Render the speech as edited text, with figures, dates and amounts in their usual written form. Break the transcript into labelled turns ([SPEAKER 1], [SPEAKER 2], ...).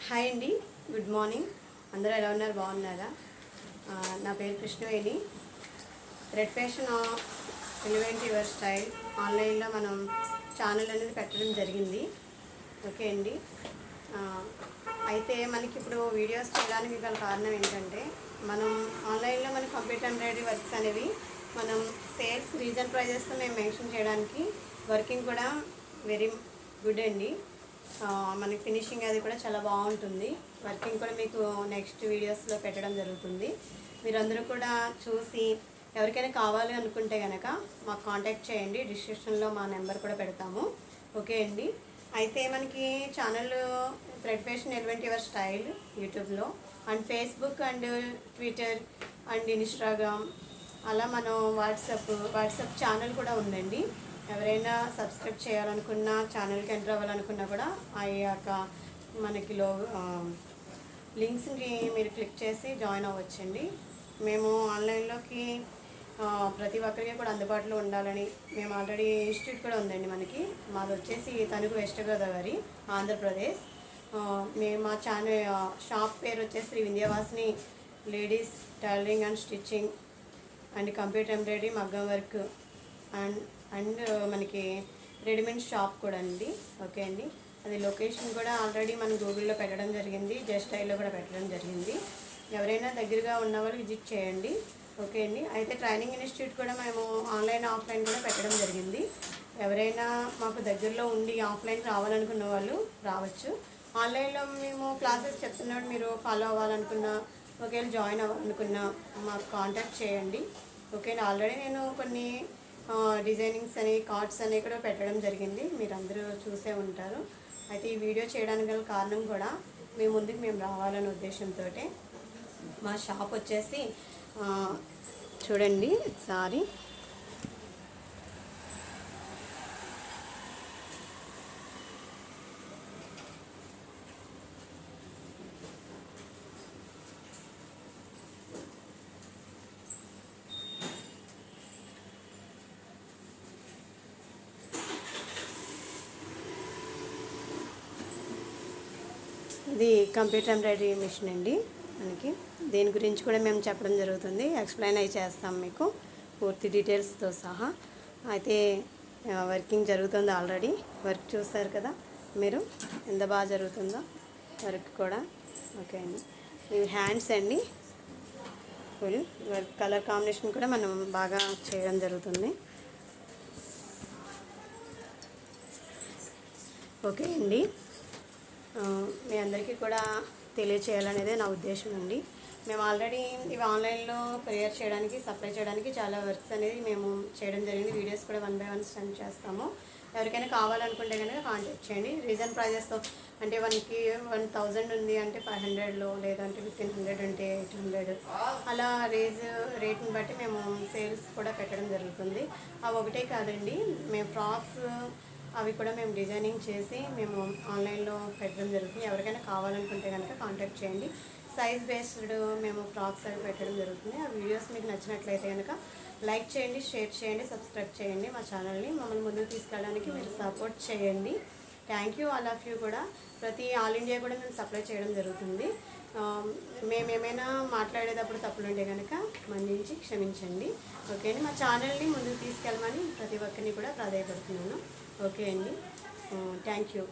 [SPEAKER 1] Hi అండి, good morning. అందరూ ఎలా ఉన్నారు? బాగున్నారా? నా పేరు Krishnaveni. Red fashion elevate your style ఆన్లైన్లో మనం ఛానల్ అనేది పెట్టడం జరిగింది. ఓకే అండి. అయితే మనకి ఇప్పుడు వీడియోస్ చేయడానికి గల కారణం ఏంటంటే, మనం ఆన్లైన్లో మన కంప్యూటర్ ఎంబ్రాయిడరీ వర్క్స్ అనేవి మనం సేల్స్ రీజన్ ప్రైజెస్తో మేము మెన్షన్ చేయడానికి వర్కింగ్ కూడా వెరీ గుడ్ అండి. మనకి ఫినిషింగ్ అది కూడా చాలా బాగుంటుంది. వర్కింగ్ కూడా మీకు నెక్స్ట్ వీడియోస్లో పెట్టడం జరుగుతుంది. మీరందరూ కూడా చూసి ఎవరికైనా కావాలి అనుకుంటే కనుక మాకు కాంటాక్ట్ చేయండి. డిస్క్రిప్షన్లో మా నెంబర్ కూడా పెడతాము. ఓకే అండి. అయితే మనకి channel red fashion elevate your style యూట్యూబ్లో and Facebook and Twitter and Instagram, అలా మనం వాట్సాప్ ఛానల్ కూడా ఉందండి. ఎవరైనా సబ్స్క్రైబ్ చేయాలనుకున్నా, ఛానల్కి ఎంటర్ అవ్వాలనుకున్నా కూడా ఆ యొక్క మనకి లింక్స్ని మీరు క్లిక్ చేసి జాయిన్ అవ్వచ్చండి. మేము ఆన్లైన్లోకి ప్రతి ఒక్కరికి కూడా అందుబాటులో ఉండాలని మేము ఆల్రెడీ ఇన్స్టిట్యూట్ కూడా ఉందండి. మాది వచ్చేసి తణుకు వెస్ట్ గోదావరి, ఆంధ్రప్రదేశ్. మేము మా ఛానల్ షాప్ పేరు వచ్చేసి Shri Vindhyavasini ladies tailoring and stitching and computer embroidery, మగ్గం వర్క్ అండ్ మనకి రెడీమేడ్ షాప్ కూడా అండి. ఓకే అండి. అది లొకేషన్ కూడా ఆల్రెడీ మనం గూగుల్లో పెట్టడం జరిగింది, జస్ట్ ఐలో కూడా పెట్టడం జరిగింది. ఎవరైనా దగ్గరగా ఉన్న వాళ్ళు విజిట్ చేయండి. ఓకే అండి. అయితే ట్రైనింగ్ ఇన్స్టిట్యూట్ కూడా మేము ఆన్లైన్ ఆఫ్లైన్ కూడా పెట్టడం జరిగింది. ఎవరైనా మాకు దగ్గరలో ఉండి ఆఫ్లైన్ రావాలనుకున్న వాళ్ళు రావచ్చు. ఆన్లైన్లో మేము క్లాసెస్ చెప్తున్నాడు, మీరు ఫాలో అవ్వాలనుకున్నా, ఒకవేళ జాయిన్ అవ్వాలనుకున్నా మాకు కాంటాక్ట్ చేయండి. ఓకే అండి. ఆల్రెడీ నేను కొన్ని డిజైనింగ్స్ అని, కార్డ్స్ అని కూడా పెట్టడం జరిగింది. మీరు అందరూ చూసే ఉంటారు. అయితే ఈ వీడియో చేయడానికి గల కారణం కూడా మీ ముందుకు మేము రావాలనే ఉద్దేశంతో. మా షాప్ వచ్చేసి చూడండి ఒకసారి. ఇది కంప్యూటర్ ఎంబ్రాయిడరీ మిషన్ అండి. మనకి దీని గురించి కూడా మేము చెప్పడం జరుగుతుంది, ఎక్స్ప్లెయిన్ అయి చేస్తాం మీకు పూర్తి డీటెయిల్స్తో సహా. అయితే వర్కింగ్ జరుగుతుంది ఆల్రెడీ. వర్క్ చూస్తారు కదా మీరు, ఎంత బాగా జరుగుతుందో వర్క్ కూడా. ఓకే అండి. ఇవి హ్యాండ్స్ అండి. ఫుల్ వర్క్ కలర్ కాంబినేషన్ కూడా మనం బాగా చేయడం జరుగుతుంది. ఓకే అండి. మీ అందరికీ కూడా తెలియచేయాలనేదే నా ఉద్దేశం అండి. మేము ఆల్రెడీ ఇవి ఆన్లైన్లో క్లియర్ చేయడానికి, సప్లై చేయడానికి చాలా వర్క్స్ అనేది మేము చేయడం జరిగింది. వీడియోస్ కూడా 1 by 1 సెండ్ చేస్తాము. ఎవరికైనా కావాలనుకుంటే కనుక కాంటాక్ట్ చేయండి. రీజన్ ప్రైజెస్తో అంటే 1,000 ఉంది అంటే 500లో, లేదంటే 1,500 ఉంటే 800, అలా రేట్ని బట్టి మేము సేల్స్ కూడా పెట్టడం జరుగుతుంది. అవి ఒకటే కాదండి, మేము ఫ్రాక్స్ అవి కూడా మేము డిజైనింగ్ చేసి మేము ఆన్లైన్లో పెట్టడం జరుగుతుంది. ఎవరికైనా కావాలనుకుంటే కనుక కాంటాక్ట్ చేయండి. సైజ్ బేస్డ్ మేము ఫ్రాక్స్ అవి పెట్టడం జరుగుతుంది. ఆ వీడియోస్ మీకు నచ్చినట్లయితే కనుక లైక్ చేయండి, షేర్ చేయండి, సబ్స్క్రైబ్ చేయండి. మా ఛానల్ని మమ్మల్ని ముందుకు తీసుకెళ్ళడానికి మీరు సపోర్ట్ చేయండి. Thank you all of you. కూడా ప్రతి ఆల్ ఇండియా కూడా మేము సప్లై చేయడం జరుగుతుంది. మేము ఏమైనా మాట్లాడేటప్పుడు తప్పులు ఉంటే కనుక మన్నించి క్షమించండి. ఓకే అండి. మా ఛానల్ని ముందుకు తీసుకెళ్ళమని ప్రతి ఒక్కరిని కూడా ప్రాధాయపడుతున్నాను. ఓకే అండి. Thank you.